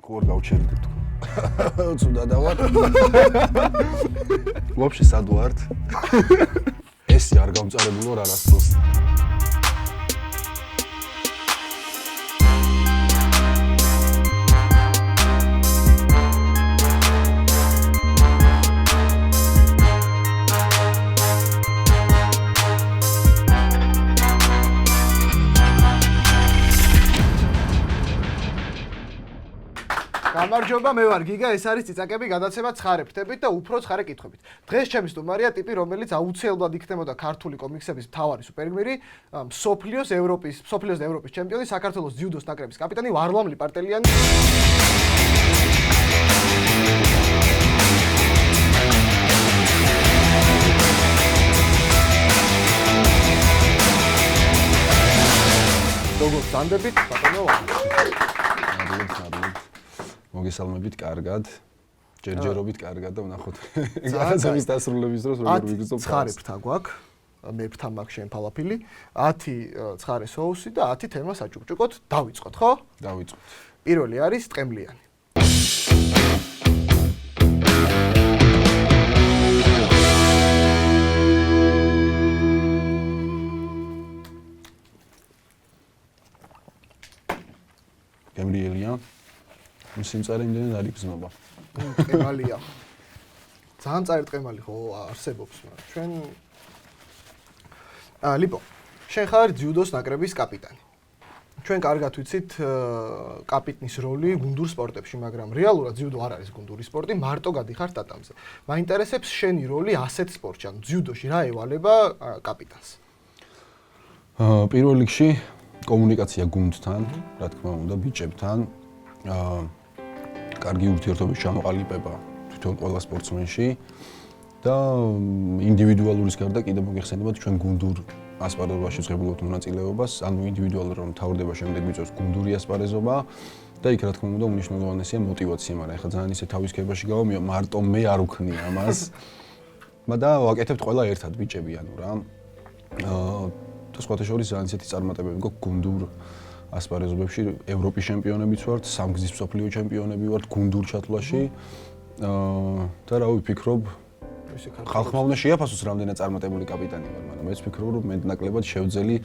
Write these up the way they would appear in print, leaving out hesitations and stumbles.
ხوარ გავჩერდი თქო. Ცუდა დავარ. Вообще სად ვართ? ესი არ გამწარებულო რარასდროს. გამარჯობა, მე ვარ გიგა, ეს არის ციცაკები გადაცემა ცხარე-ფრთებით და უფრო ცხარე კითხვებით. დღეს ჩემი სტუმარია ტიპი, რომელიც აუცილებლად იქნებოდა ქართული კომიქსების მთავარი სუპერგმირი, მსოფლიოს და ევროპის ჩემპიონი, საქართველოს ძიუდოს ნაკრების კაპიტანი ვარლამ ლიპარტელიანი. როგორ განდებით, ბატონო? მოგესალმებით კარგად. ჯერჯერობით კარგად და ვნახოთ. გადაცემის დასრულების დროს როგორ ვიგრძნობ. 10 ცხარე ფრთა გვაქვს. მე ფრთა მაქვს შენ ფალაფილი, 10 ცხარე соуსი და 10 თერმა საჭუჭუკოთ. დავიწყოთ, ხო? დავიწყოთ. პირველი არის ტყემლიანი. გემრიელია. სიმწარე იმდენად არ იგრძნობა. ტყემალია. ძალიან წარი ტყემალი ხო არსებობს, მაგრამ ჩვენ ლიპო, შენ ხარ ძიუდოს ნაკრების კაპიტანი. ჩვენ კარგად ვიცით კაპიტნის როლი გუნდურ სპორტებში, მაგრამ რეალურად ძიუდო არ არის გუნდური სპორტი, მარტო გადიხარ ტატამზე. მაინტერესებს შენი როლი ასეთ სპორტში, ანუ ძიუდოში რა ევალება კაპიტანს? პირველ რიგში კომუნიკაცია გუნდთან, რა თქმა უნდა, ბიჭებთან. კარგი ურთიერთობის ჩამოყალიბება თვითონ ყველა სპორტსმენში და ინდივიდუალურის გარდა კიდევ მოგეხსენებათ ჩვენ გუნდურ ასპარეზობაში ვღებულობთ მონაწილეობას, ანუ ინდივიდუალურად რომ თავდება შემდეგ მიწევს გუნდური ასპარეზობა და იქ რა თქმა უნდა უმნიშვნელოვანესია мотиваცია, მაგრამ ეხლა ძალიან ისე თავისქებაში გავამია, მარტო მე არ ვქნი ამას. მაგრამ ვაკეთებთ ყველა ერთად ბიჭები, ანუ რა. და სხვათა შორის ძალიან ისეთი წარმატებები გვაქვს გუნდურ ასპარეზობებში, ევროპის ჩემპიონებიც ვართ, სამგზის მსოფლიო ჩემპიონები ვართ გუნდურ ჩათვლაში. და რა ვიფიქრობ, ხალხმა უნდა შეაფასოს რამდენად წარმატებული კაპიტანი ვარ, მაგრამ მეც ვფიქრობ, რომ მე ნაკლებად შევძელი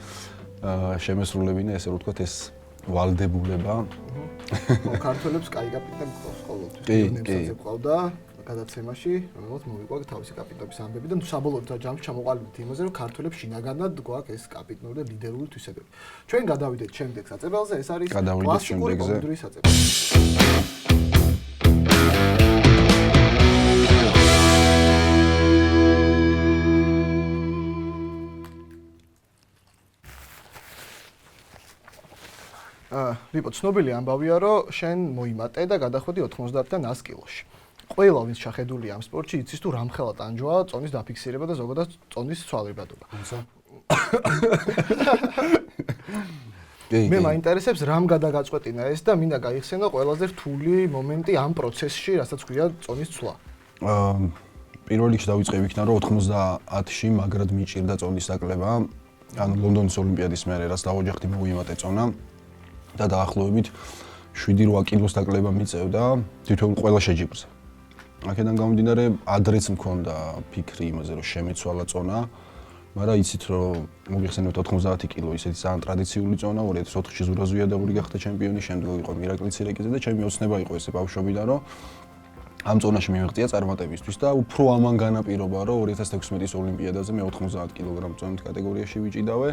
შემესრულებინა, ესე რომ ვთქვათ, ეს ვალდებულება. ქართველებს კაი კაპიტანი გყავს ყოველთვის. ნემსაძე გყავდა გადაცემაში, რომელსაც მოვიყვა თავისი კაპიტნობის ამბები და საბოლოოდ ჯამში ჩამოყალიბდით იმაზე, რომ ქართველებს შინაგანად გვაქვს ეს კაპიტნური და ლიდერული თვისებები. ჩვენ გადავიდეთ შემდეგ საწებელზე, ეს არის კლასიკური გუნდური საწებელი. ლიპო, ცნობილი ამბავია, რომ შენ მოიმატე და გადახვედი 90-დან 100 კილოში. ყველა ვინც შეხედულია ამ სპორტში, იცის თუ რამხელა ტანჯვაა წონის დაფიქსირება და ზოგადად წონის ცვალებადობა. მე მაინტერესებს რამ გადაგაწყვეტინა ეს და მინდა გაიხსენო ყველაზე რთული მომენტი ამ პროცესში, რასაც ქვია წონის ცვლა. პირველ რიგში დავიწყებ იქიდან, რომ 90-ში მაგრად მიჭირდა წონის დაკლება, ანუ ლონდონის ოლიმპიადის მერე რაც დავოჯახდი მოვიმატე წონა და დაახლოებით 7-8 კილოს დაკლება მიწევდა თვითონ ყველა შეჯიბრზე. აქედან გამომდინარე, ადრეც მქონდა ფიქრი იმაზე, რომ შემეცვალა წონა, მაგრამ იცით, რომ მოგიხსენებთ 90 კილო ისეთი ძალიან ტრადიციული წონა, 2004-ში ზურაზუიადაური გახდა ჩემპიონი, შემდეგ იყო მირაკლი ცირეკიძე და ჩემი ოცნება იყო ესე ბავშვობიდან, რომ ამ წონაში მივიღწია წარმატებისთვის და უფრო ამან განაპირობა, რომ 2016-ის ოლიმპიადაზე მე 90 კილოგრამ წონით კატეგორიაში ვიჭიდავე,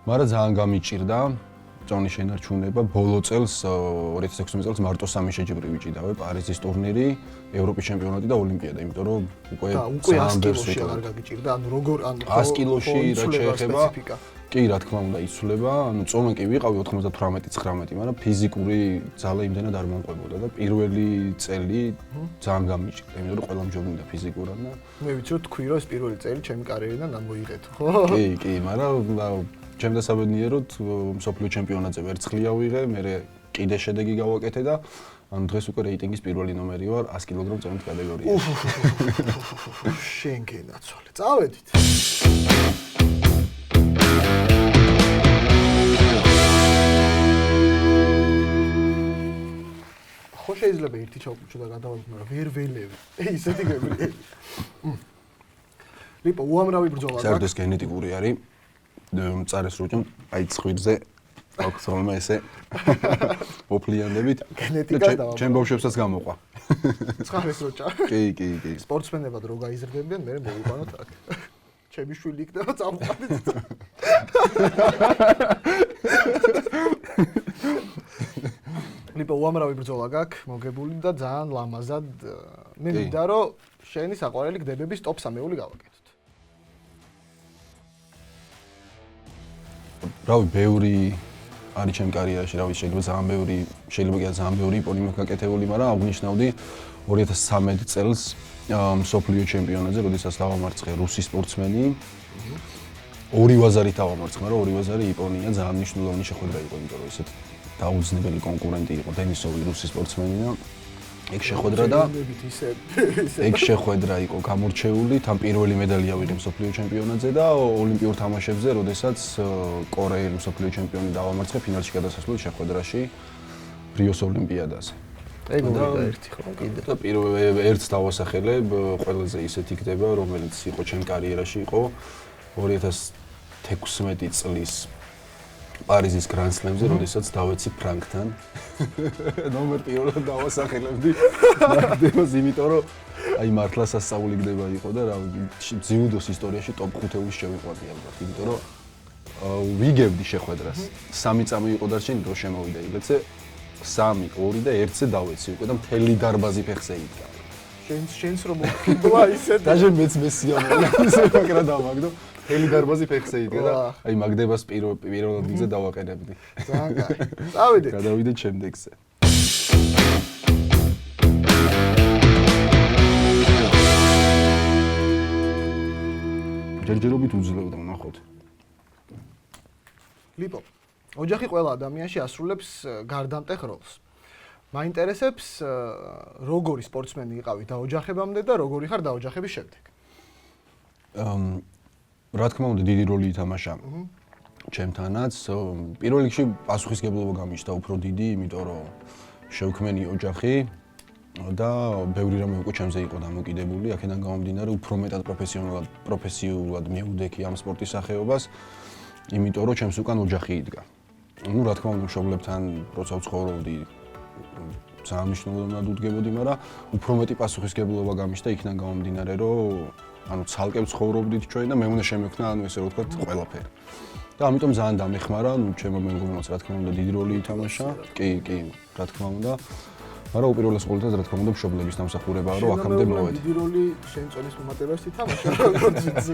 მაგრამ ძალიან გამიჭირდა წონის შენარჩუნება. ბოლო წელს 2016 წელს მარტო 3 შეჯიბრი ვიჭიდავე, პარიზის ტურნირი, ევროპის ჩემპიონატი და ოლიმპიადა, იმიტომ რომ უკვე 100 კილოში აღარ გაგიჭირდა, ანუ როგორ 100 კილოში რა შეეხება. კი, რა თქმა უნდა, იცვლება, ანუ წონა კი ვიყავი 98-19, მაგრამ ფიზიკური ძალა იმდენად არ მომყვებოდა და პირველი წელი ძალიან გამიჭირდა, იმიტომ რომ ყველა მჯობნიდა ფიზიკურად და მე ვიცი რომ თქვი რომ ეს პირველი წელი ჩემი კარიერიდან ამოიღეთ, ხო? კი, მაგრამ ჩემ დასაბედნიეროდ მსოფლიო ჩემპიონატზე ვერცხლი ავიღე, მე კიდე შედეგი გავაკეთე და ანუ დღეს უკვე რეიტინგის პირველი ნომერი ვარ 100 კილოგრამ წონით კატეგორიაში. შენ გენაცვალე. წავედით. ხო შეიძლება ერთი ჩავკუჩო და გადავალოთ, მაგრამ ვერ ველევი. ისეთი გებრიელი. ლიპო, უამრავი ბრძოლა გაქვს. საერთოდ ეს გენეტიკური არის. მწარეს როჭამ აი ცხვირზე აქვს ხოლმე ესე ოფლიანდებით. გენეტიკას დავა. ჩემ ბავშვებსაც გამოყვა. ცხარის როჭა. კი. სპორტსმენებად რო გაიზრდებიან, მე მოვიყვანოთ აქ. ჩემი შვილი იქნება წამყვანით. ლიპო, უამრავი ბრძოლა გაქვს მოგებული და ძალიან ლამაზად მე მინდა რომ შენი საყვარელი გდებების ტოპ 3-ეული გავაკეთოთ. რავი, ბევრი არის ჩემ კარიერაში, რავი, შეიძლება ძალიან ბევრი იპონი მაქვს გაკეთებული, მაგრამ აღნიშნავდი 2013 წელს მსოფლიო ჩემპიონატზე, როდესაც დავამარცხე რუსი სპორტსმენი. 2 ვაზარით დავამარცხე, მაგრამ 2 ვაზარი იპონია, ძალიან მნიშვნელოვანი შეხვედრა იყო, იმიტომ რომ ესეთ დაუძინებელი კონკურენტი იყო დენისოვი რუსი სპორტსმენი და ეგ შეხვედრა და ეგ შეხვედრა იყო გამორჩეული, თან პირველი მედალი ავიღე მსოფლიო ჩემპიონატზე და ოლიმპიურ თამაშებზე, როდესაც კორეელი მსოფლიო ჩემპიონი დავამარცხე ფინალში გადასასვლელ შეხვედრაში რიოს ოლიმპიადაზე. ეგ ორი ერთი ხო კიდე. და პირველ ერთს დავასახელებ, ყველაზე ისეთი ხდება, რომელიც იყო ჩემ კარიერაში იყო 2016 წლის პარიზის გრან სლემზე, როდესაც დავეცი ფრანკთან. ნომერ პირველად დავასახელებდი. მაგდებას, იმიტომ რომ აი მართლა სასწაული ხდება იყო და რა ძიუდოს ისტორიაში ტოპ 5-ში შევიყვანდი ალბათ, იმიტომ რომ ვიგებდი შეხვედრას. 3 წამი იყო დარჩენილი, რომ შემოვიდა ილეცე 3, 2 და 1-ზე დავეცი უკვე და მთელი დარბაზი ფეხზე იდგა. შენს რომ მოკიდლა ისე დაჟე მეც მესიამოვნე ისე მაგრამ დავაგდო. მთელი დარბაზი ფეხზე იდგა და აი მაგდებას პირველად მიგზე დავაყენებდი. ძალიან კაი. წავიდეთ. გადავიდეთ შემდეგზე. ჯერჯერობით უძლევდა ნახოთ. ლიპო, ოჯახი ყველა ადამიანში ასრულებს გარდამტეხ როლს. მაინტერესებს როგორი სპორტსმენი იყავი დაოჯახებამდე და როგორი ხარ დაოჯახების შემდეგ. რა თქმა უნდა, დიდი როლი ითამაშა ჩემთანაც. პირველ რიგში პასუხისგებლობა გამიშთა უფრო დიდი, იმიტომ რომ შევქმენი ოჯახი და ბევრი რამე უკვე ჩემზე იყო დამოკიდებული. აქედან გამომდინარე, უფრო მეტად პროფესიულად მივდექი ამ სპორტის სახეობას, იმიტომ რომ ჩემს უკან ოჯახი იდგა. ну, რა თქმა უნდა, მშობლებთან როცა ვცხოვრობდი, ძალიან მნიშვნელოვნად უდგებოდი, მაგრამ უფრო მეტი პასუხისგებლობა გამიშთა იქიდან გამომდინარე, რომ ანუ ცალკე ვცხოვრობდით ჩვენ და მე უნდა შემექნა, ანუ ესე რომ ვთქვათ, ყველაფერი. და ამიტომ ძალიან დამეხმარა, ну, ჩემო მეგობრებმაც რა თქმა უნდა დიდი როლი ითამაშა. კი, რა თქმა უნდა. მაგრამ უპირველეს ყოვლისა, რა თქმა უნდა, მშობლების დამსახურებაა, რომ აქამდე მოვედი. დიდი როლი შენ წონის მომატებაში ითამაშა, როგორც ვიცი.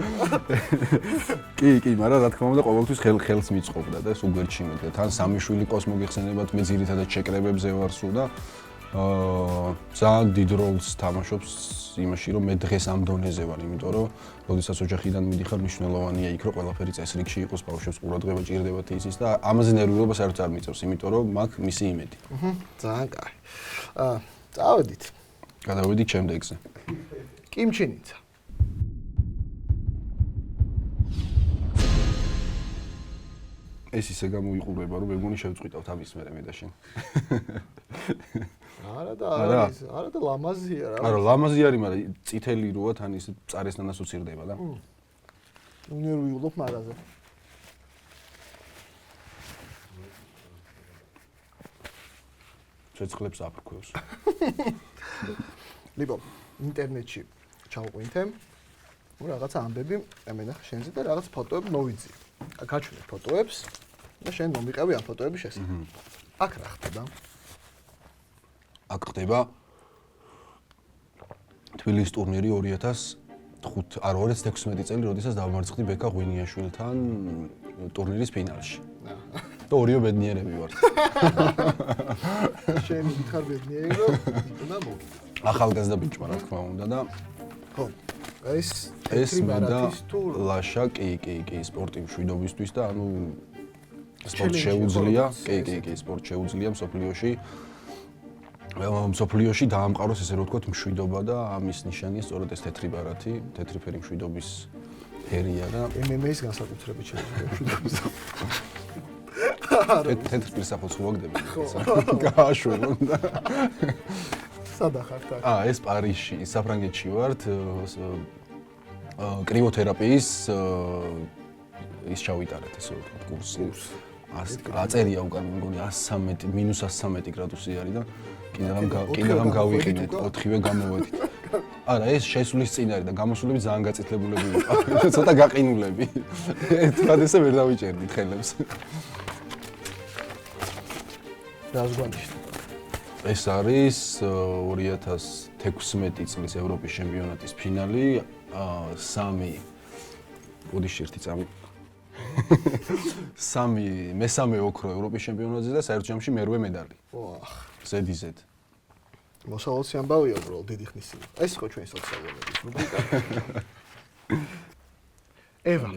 კი, მაგრამ რა თქმა უნდა, ყოველთვის ხელს მიწყობდა და ეს უგვერდში მედგა. თან 3 შვილი ყავს მოგეხსენებათ, მე ძირითადად შეკრებებზე ვარ სულ და ძალიან დიდ როლს თამაშობს იმაში, რომ მე დღეს ამ დონეზე ვარ, იმიტომ რომ როდესაც ოჯახიდან მიდიხარ, მნიშვნელოვანია იქ, რომ ყველაფერი წესრიგში იყოს, ბავშვებს ყურადღება ჭირდებათ ისიც და ამაზე ნერვიულობა საერთოდ არ მიწევს, იმიტომ რომ მაქვს მისი იმედი. ძალიან კაი. წავედით. გადავედით შემდეგზე. კიმჩინიცა. ეს ისე გამოიყურება, რომ მე მგონი შევწყვიტავთ ამის მე და შენ. არა და ლამაზია რა. არა, ლამაზი არის, მაგრამ წითელი როა თან ისე წარესნანას უცირდება და. უნერვიულობ მაგაზე. ცეცხლებს აფრქვევს. ლიბო, ინტერნეტში ჩავყვინთე. ნუ რაღაცა ამბები ამენახა შენზე და რაღაც ფოტოები მოვიძიე. გაჩვენე ფოტოებს და შენ მომიყევი ამ ფოტოების შესახებ. აქ რა ხდება? აქ ხდება თბილისის ტურნირი 2016 წელი, როდესაც დავამარცხდი ბეკა ღვინიაშვილთან ტურნირის ფინალში. და ორიო ბედნიერები ვართ. შენ ხარ ბედნიერი რომ უნდა მოგიდე. ახალგაზრდა ბიჭმა რა თქმა უნდა და ხო. ეს მე და ლაშა კი სპორტი მშვიდობისთვის და ანუ სპორტ შეუძლია, კი სპორტ შეუძლია მსოფლიოში დაამყაროს ესე რომ ვთქვათ მშვიდობა და ამის ნიშანია სწორედ ეს თეთრი ბარათი, თეთრი ფერი მშვიდობის ფერია და MMA-ის განსაკუთრებით შეუძლია მშვიდობის. თეთრ პირსახელს ხო ვაგდები? გააშვებო და სადა ხართ აქ? ეს პარიზში, საფრანგეთში ვართ. კრიოთერაპიის ის ჩავიტარეთ ესე ვთქვათ კურსი. აწერია უკან მგონი 113 -113 გრადუსი არის და კიდევ გავიყინეთ 4-ვე გამოვედით. არა ეს შესulis წინ არის და გამოსულები ძალიან გაწითლებულები ვიყავ. ცოტა გაყინულები. ერთად ესე ვერ დავიჭერდით ხელებს. რას გვანიშნავ? ეს არის 2016 წლის ევროპის ჩემპიონატის ფინალი, 3 ბუდიშერტი წამი. მესამე ოქრო ევროპის ჩემპიონატზე და საერთო ჯამში მერვე მედალი. ვაჰ, ზედიზედ. მოსავალს ამბავია უბრალოდ დიდი ხნის წინ. ეს ხო ჩვენი სოციალურების რუბრიკა. ევა.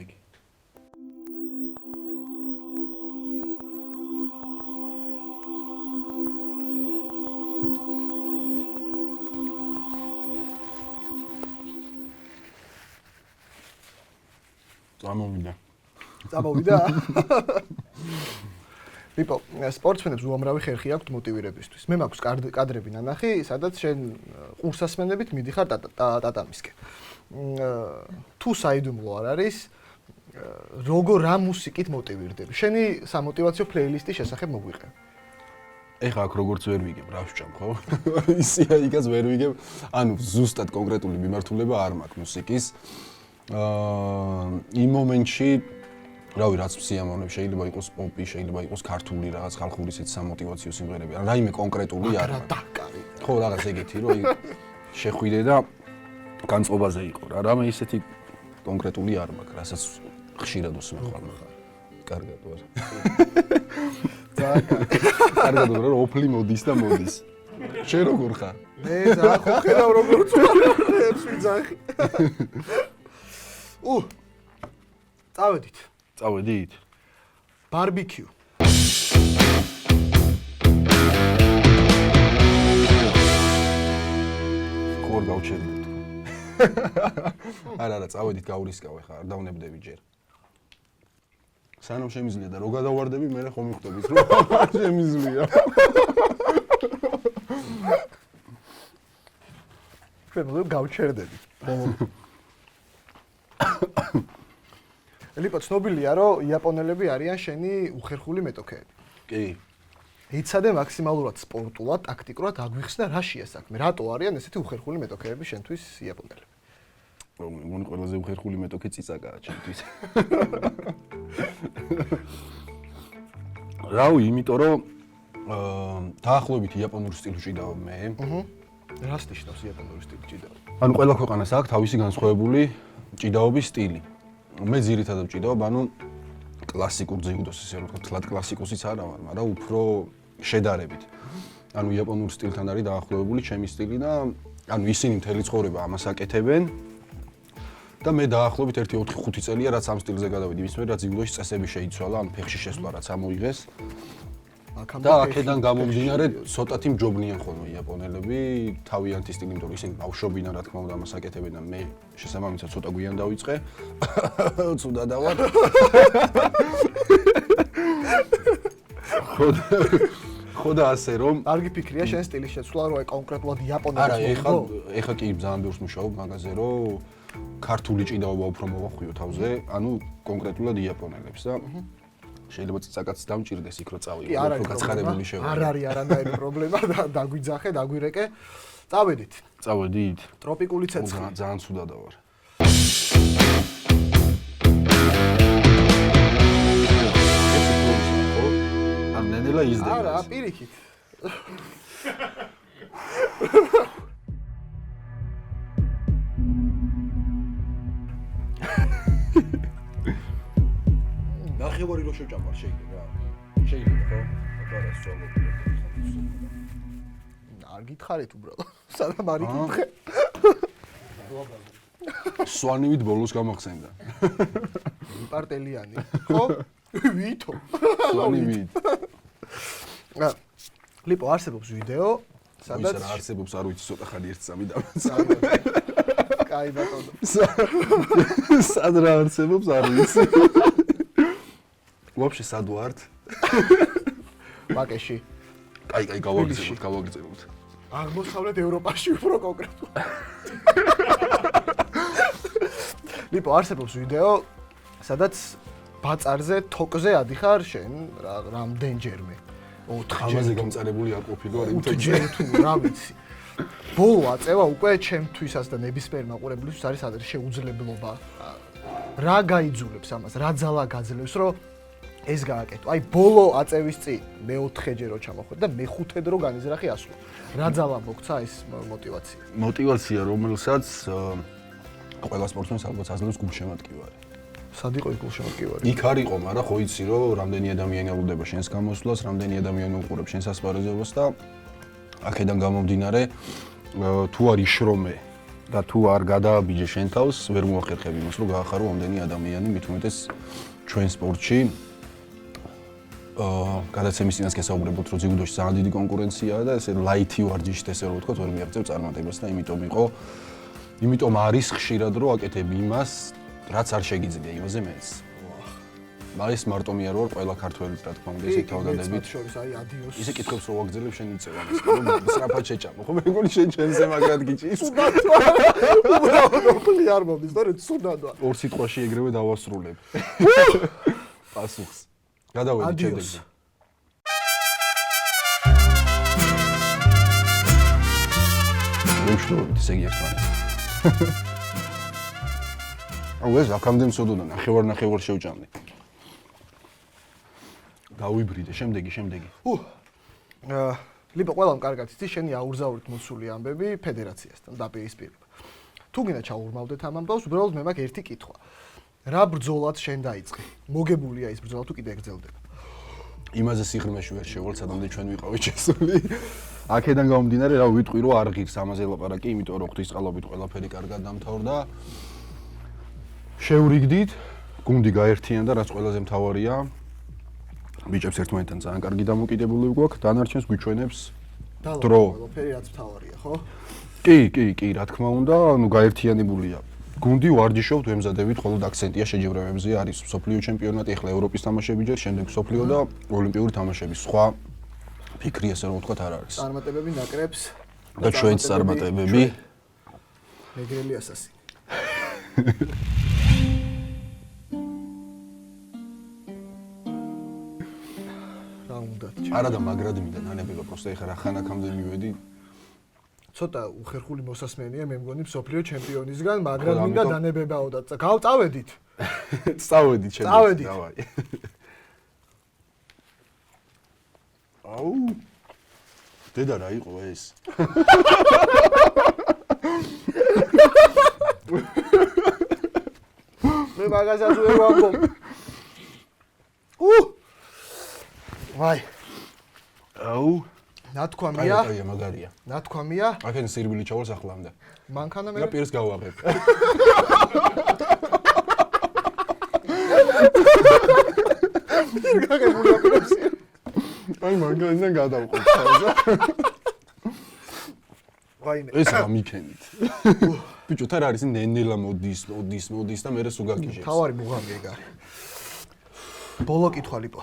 წამოვიდა. ლიპო, სპორტსმენებს უამრავი ხერხი აქვთ მოტივირებისთვის. მე მაქვს კადრები ნანახი, სადაც შენ ყურსასმენებით მიდიხარ ტატამისკენ. თუ საიდუმლო არ არის, რა მუსიკით მოტივირდები? შენი სამოტივაციო პლეილისტის შესახებ მოგვიყევ. ეხლა აქ როგორც ვერ ვიგებ, რა ვსჭამ, ხო? ისია იგაც ვერ ვიგებ. ანუ ზუსტად კონკრეტული მიმართულება არ მაქვს მუსიკის. იმ მომენტში რავი რაც სიამოვნებს შეიძლება იყოს პოპი, შეიძლება იყოს ქართული რაღაც ხალხური ისეთ სამოტივაციო სიმღერები. რაიმე კონკრეტული არ დაკარი. ხო, რაღაც ეგეთი, რომ შეხვიდე და განწყობაზე იყო რა. რამე ისეთი კონკრეტული არ მაქვს, რასაც ხშირად უსმენ ხოლმე. კარგად ვარ. კარგად ვარ, რომ ოფლი მოდის და მოდის. შენ როგორ ხარ? მე ძალიან ხო ხედავ როგორ წვებს ვიძახი. წავედით. ბარბიკიუ. ხوار გავჩერდით. არა, წავედით გაურისკავე ხა, არ დავნებდები ჯერ. სანამ შემიძლია და რო გადავარდები, მე ხომ მიხვდებით, რომ შემიძლია. ჩვენ გავჩერდები. ლიპო, ცნობილია, რომ იაპონელები არიან შენი უხერხული მეტოქეები. კი. იცადე მაქსიმალურად სპორტულად, ტაქტიკურად აგვიხსნა რა შეასაქმე. რატო არიან ესეთი უხერხული მეტოქეები შენთვის იაპონელები? მგონი ყველაზე უხერხული მეტოქე წიწაკაა ჩემთვის. რავი, იმიტომ რომ დაახლოებით იაპონური სტილი ვჭიდავ მე. რას ნიშნავს იაპონური სტილი ჭიდაობა? ანუ ყველა ქვეყანას აქვს თავისი განსხვავებული ჭიდაობის სტილი. მე ძირითადად ვჭიდავ, ანუ კლასიკურ ძიუდოს ესე რომ ვთქვათ, თლად კლასიკოსიც არა ვარ, მაგრამ უფრო შედარებით. ანუ იაპონურ სტილთან არის დაახლოებული ჩემი სტილი და ანუ ისინი მთელი ცხოვრება ამას აკეთებენ. და მე დაახლოებით 1-4-5 წელია რაც ამ სტილზე გადავედი, იმის მერე რაც ძიუდოში წესები შეიცვალა, ან ფეხში შესვლა რაც ამოიღეს. და აქედან გამომდინარე ცოტათი მჯობნიან ხოლმე იაპონელები, თავიანთი სტილი, იმიტომ რომ ისინი ბავშვობიდან რა თქმა უნდა ამას აკეთებენ და მე შესაბამისად ცოტა გვიან დავიწყე. ცუდად ვარ. ხო და ასე რომ კარგი ფიქრია შენ სტილის შეცვლა, რომ აი კონკრეტულად იაპონელებს არა, ეხლა კი ძალიან ბევრს მუშაობ მაგაზე, რომ ქართული ჭიდაობა უფრო მოვახვიო თავზე, ანუ კონკრეტულად იაპონელებს და შეიძლება წიწაკაც დამჭირდეს იქ რო წავიდე, უფრო გაცხარებული შევიდე. არ არის არანაირი პრობლემა და დაგვიძახე, დაგვირეკე. წავედით. ტროპიკული ცეცხლი. ძალიან ცუდადა ვარ. ან ნენელა იზრდება. არა, პირიქით. ნახევარი რო შევჭამარ შეიძლება. შეიძლება ხო? აბარა სწავლობდი. არ გითხარით უბრალოდ. სანამ არ იკითხე. სვანივით ბოლოს გამახსენდა. პარტელიანი, ხო? ვითო. სვანივით. ლიპო, არსებობს ვიდეო, სადაც რა არსებობს, არ ვიცი, ცოტა ხანი 1-3 დამაც. კაი ბატონო. სად რა არსებობს, არ ვიცი. Вообще სად ვართ? ვაკეში. კაი, გავაგრძელებთ. აღმოსავლეთ ევროპაში უფრო კონკრეტულად. ლიპო არსებობს ვიდეო, სადაც ბაწარზე თოკზე ადიხარ შენ რამდენჯერმე? 4 ამაზე გამწარებული არ ყოფილი ვარ იმ თემზე თუ რა ვიცი. ბოლო აწევა უკვე ჩემთვისაც და ნებისმიერ მაყურებლისთვის არის ადრე შეუძლებლობა. რა გაიძულებს ამას? რა ძალა გაძლევს, რომ ეს გააკეთო? აი ბოლო აწევის წინ მე-4ჯერ რო ჩამოხვედ და მე-5-ედ რო განიზრახი ასვლა. რა ძალა მოგცა ეს мотиваცია? мотиваცია, რომელსაც ყველა სპორტსმენს ალბათ აძლევს გულშემატკივარი. სად იყო ეს გულშემატკივარი? იქ არ იყო, მაგრამ ხო იცი რომ რამდენი ადამიანი ელოდება შენს გამოსვლას, რამდენი ადამიანი უყურებს შენს ასპარეზობას და აქედან გამომდინარე თუ არ იშრომე და თუ არ გადააბიჯე შენ თავს, ვერ მოახერხებ იმას, რომ გაახარო ამდენი ადამიანი, მით უმეტეს ჩვენ სპორტში გადაცემის წინას გესაუბრებოთ, რომ ძიუდოში ძალიან დიდი კონკურენციაა და ესე ლაითი ვარჯიშით ესე რომ ვთქვა, ვერ მიაღწევ წარმატებას და იმიტომ არის ხშირად რომ აკეთებ იმას, რაც არ შეგიძლია იმაზე მეც. ეს მარტო მე არ ვარ, ყველა ქართველიც რა თქმა უნდა ისე თავდადებით. შორის აი ადიოს. ისე კითხებს რო ვაგრძელებ შენ იწევ ამას, რომ სწრაფად შეჭამო. ხო მეგონი შენ ჩემზე მაგრად გიჭის. უბრალოდ არ მომდის და ცუდადაა. ორ სიტყვაში ეგრევე დავასრულებ. პასუხს. გადავედით შედეგზე. ვიმშვიდობებით ესე იგი ერთმანეთს. აუ ეს აქამდე მსოდოდა ნახევარ შევჭამდი. გავიბრიდე, შემდეგი. ლიპო ყველამ კარგად იცი, შენი აურზაურით მოსული ამბები ფედერაციასთან დაპირისპირება. თუ გინდა ჩაურმავდეთ ამ ამბავს, უბრალოდ მე მაქვს ერთი კითხვა. რა ბრძოლად შენ დაიწყე? მოგებულია ის ბრძოლა თუ კიდე გრძელდება? იმაზე სიღრმეში ვერ შევალ, სადამდე ჩვენ ვიყავით შესული. აქედან გამომდინარე, რა ვიტყვი რომ არ ღირს ამაზე ლაპარაკი, იმიტომ რომ ღვთისწყალობით ყველაფერი კარგად დამთავრდა. შევრიგდით, გუნდი გაერთიანდა, რაც ყველაზე მთავარია. ბიჭებს ერთმანეთთან ძალიან კარგი დამოკიდებულება გვაქვს, დანარჩენს გვიჩვენებს დრო. ყველაფერი რაც მთავარია, ხო? კი, რა თქმა უნდა, გაერთიანებულია. გუნდი ვარჯიშობთ, ვემზადებით, მხოლოდ აქცენტია შეჯიბრებებზე, არის მსოფლიო ჩემპიონატი, ახლა ევროპის თამაშები ჯერ, შემდეგ მსოფლიო და ოლიმპიური თამაშები. სხვა ფიქრი ესე რომ ვთქვათ არ არის. წარმატებები ნაკრებს და ჩვენც წარმატებები. მეგრელი ასასი. რა უნდა? არა და მაგრად მინდა ნანებება, პროსტა ეხლა რა ხანაკამდე მივედი. ცოტა უხერხული მოსასმენია, მე მგონი მსოფლიო ჩემპიონისგან, მაგრამ მინდა დანებებაო და წავედით. წავედით შემდეგ. წავედით. დავაი. აუ. დედა რა იყო ეს? მე მაგასაც ვერ ვამბობ. ვაი. აუ. ნათქვამია. აი, მაგარია. ნათქვამია. აქენ სირბილი ჩავალს ახლამდე. მანქანა მე. და პირს გავაღებ. გაგებული აპრესი. აი, მაგანიდან გადავყოთ თავზე. ვაიმე. ეს რა მიქენით? ბიჭო, თან არის ნენელა მოდის და მე რე სუგაგიჟებს. თავარი მუღამი ეგ არის. ბოლო კითხვა ლიპო.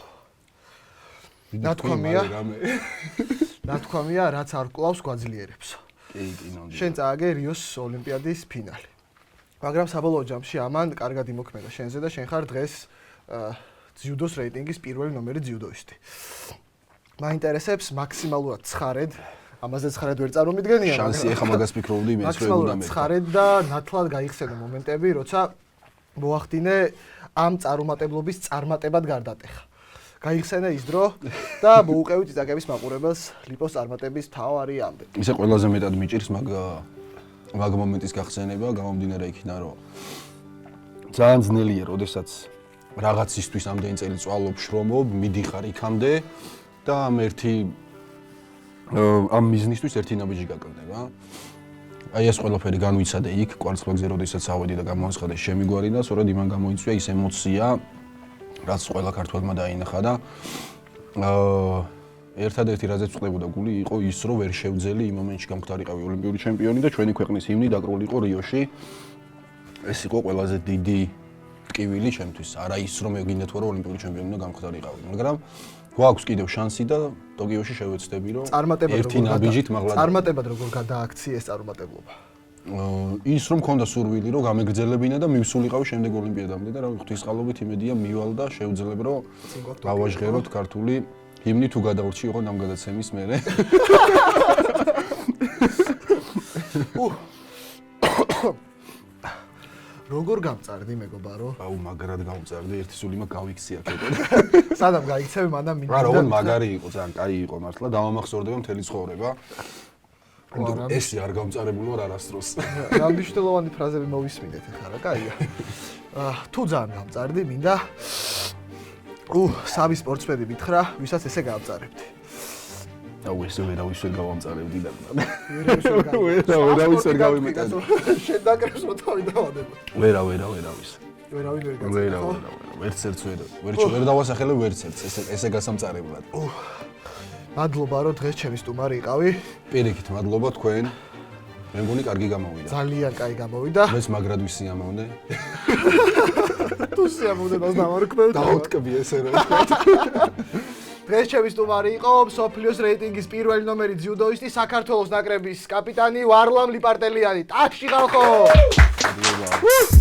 ნათქვამია, რაც არ კლავს გვაძლიერებს. კი, ნამდვილად. შენ წააგე რიოს ოლიმპიადის ფინალი. მაგრამ საბოლოო ჯამში ამან კარგად იმოქმედა შენზე და შენ ხარ დღეს ძიუდოს რეიტინგის პირველი ნომერი ძიუდოისტი. მაინტერესებს მაქსიმალურად ცხარედ, ამაზე ცხარედ ვერ წარმომიდგენია, მაგრამ შანსი ახლა მაგას ფიქრობდი მე ეს ვერ უნდა მე. ცხარედ და ნათლად გაიხსენე მომენტები, როცა მოახდინე ამ წარუმატებლობის წარმატებად გარდატეხა. გაიხსენე ის დრო და მოუყევი წიწაკების მაყურებელს ლიპოს წარმატების თავარი ამბები. ისე ყველაზე მეტად მიჭირს მაგ მომენტის გახსენება, გამომდინარე იქიდან რომ ძალიან ძნელია, როდესაც რაღაცისთვის ამდენი წელი წვალობ, შრომობ, მიდიხარ იქამდე და ამ მიზნისთვის ერთი ნაბიჯი გაკლდება. აი ეს ყველაფერი განვიცადე იქ, კვარცხლბეკზე, როდესაც ავედი და გამოაცხადე შემიგვარი და სწორედ იმან გამოიწვია ის ემოცია, რაც ყველა ქართველმა დაინახა და ერთადერთი რაზეც ვწყდებოდა გული იყო ის, რომ ვერ შევძელი იმ მომენტში გამختارიყავი ოლიმპიური ჩემპიონი და ჩვენი ქვეყნის ჰიმნი დაკრული იყო რიოში. ეს იყო ყველაზე დიდი ტკივილი ჩემთვის. არა ის რომ მე გინდა თუ არა ოლიმპიური ჩემპიონი უნდა გამხდარიყავი, მაგრამ გვაქვს კიდევ შანსი და ტოკიოში შევეცდები რომ ერთი ნაბიჯით მაღლა. წარმატებად როგორ გადააქცი ეს წარმატებობა? ის რომ მქონდა სურვილი რომ გამეგრძელებინა და მივსულიყავი შემდეგ ოლიმპიადამდე და რა ღვთისყალობით იმედია მივალ და შევძლებ რომ გავაჟღეროთ ქართული ჰიმნი თუ გადავრჩი იყო ამ გადაცემის მერე. როგორ გამწარდი მეგობარო? აუ მაგრად გამწარდი, ერთი სული მაგ გავიქცი აქედან. სადამ გაიქცევი მანამ მინდა. რა როგორ მაგარი იყო, ძალიან კაი იყო მართლა, დავამახსოვრდება მთელი ცხოვრება. ეს არ გამწარებული ვარ არასდროს. რა მნიშვნელოვანი ფრაზები მოვისმინეთ ახლა რა, კაია. თუ ძალიან გამწარდი, მინდა სამი სპორტსმენი მითხრა, ვისაც ესე გავწარებდი. აუ ესე ვერავის ვერ გავამწარებდი და ვერავის ვერ გავიმეტანე. შენ დაკრებს რო თავი დავადება. ვერავის. ვერავინ ვერ გავწარდა. ვერცერც ვერ დავასახელე ვერცერც ესე გასამწარებლად. მადლობა რომ დღეს ჩემი სტუმარი იყავი. პირიქით მადლობა თქვენ. მე მგონი კარგი გამოვიდა. ძალიან კაი გამოვიდა. მეც მაგრად ვისიამოვნე. თუ სიამოვნე დავარქმევ. დაუტკბი ესე რა. დღეს ჩემი სტუმარი იყო მსოფლიოს რეიტინგის პირველი ნომერი ძიუდოისტი, საქართველოს ნაკრების კაპიტანი ვარლამ ლიპარტელიანი. ტახში ხალხო! მადლობა.